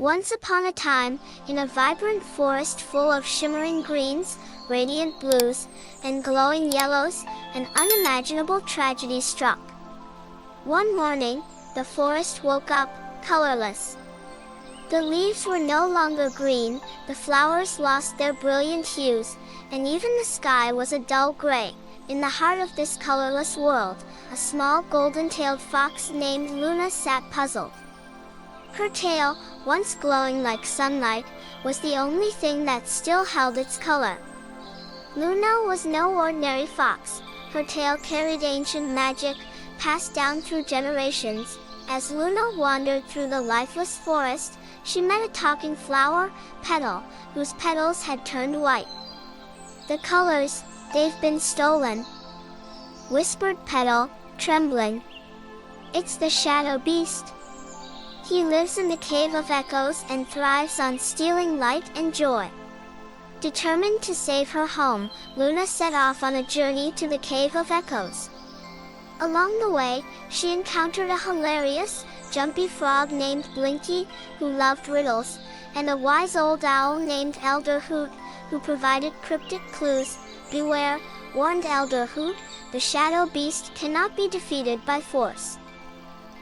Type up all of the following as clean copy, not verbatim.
Once upon a time, in a vibrant forest full of shimmering greens, radiant blues, and glowing yellows, an unimaginable tragedy struck. One morning, the forest woke up, colorless. The leaves were no longer green, the flowers lost their brilliant hues, and even the sky was a dull gray. In the heart of this colorless world, a small golden-tailed fox named Luna sat puzzled. Her tail, once glowing like sunlight, was the only thing that still held its color. Luna was no ordinary fox. Her tail carried ancient magic, passed down through generations. As Luna wandered through the lifeless forest, she met a talking flower, Petal, whose petals had turned white. "The colors, they've been stolen," whispered Petal, trembling. "It's the shadow beast. He lives in the Cave of Echoes and thrives on stealing light and joy." Determined to save her home, Luna set off on a journey to the Cave of Echoes. Along the way, she encountered a hilarious, jumpy frog named Blinky, who loved riddles, and a wise old owl named Elder Hoot, who provided cryptic clues. "Beware," warned Elder Hoot, "the shadow beast cannot be defeated by force.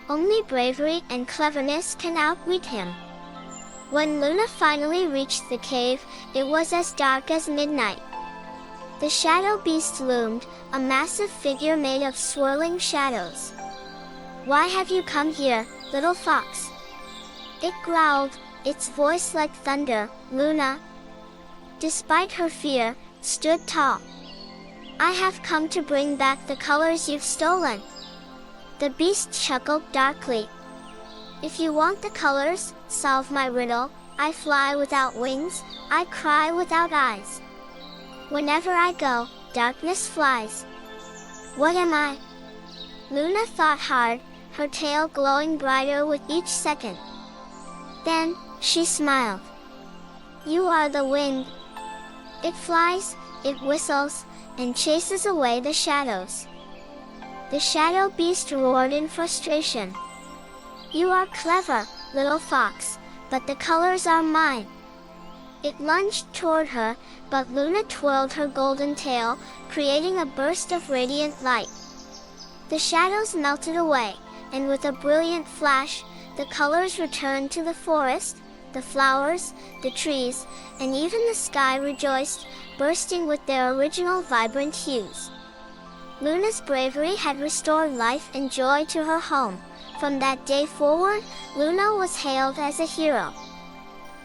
Only bravery and cleverness can outwit him." When Luna finally reached the cave, it was as dark as midnight. The shadow beast loomed, a massive figure made of swirling shadows. "Why have you come here, little fox?" it growled, its voice like thunder. Luna, despite her fear, stood tall. "I have come to bring back the colors you've stolen." The beast chuckled darkly. "If you want the colors, solve my riddle. I fly without wings, I cry without eyes. Whenever I go, darkness flies. What am I?" Luna thought hard, her tail glowing brighter with each second. Then, she smiled. "You are the wind. It flies, it whistles, and chases away the shadows." The shadow beast roared in frustration. "You are clever, little fox, but the colors are mine." It lunged toward her, but Luna twirled her golden tail, creating a burst of radiant light. The shadows melted away, and with a brilliant flash, the colors returned to the forest. The flowers, the trees, and even the sky rejoiced, bursting with their original vibrant hues. Luna's bravery had restored life and joy to her home. From that day forward, Luna was hailed as a hero.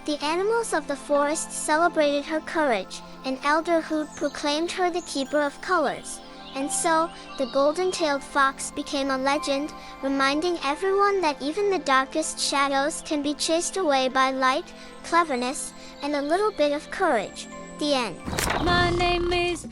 The animals of the forest celebrated her courage, and Elder Hoot proclaimed her the keeper of colors. And so, the golden-tailed fox became a legend, reminding everyone that even the darkest shadows can be chased away by light, cleverness, and a little bit of courage. The end. My name is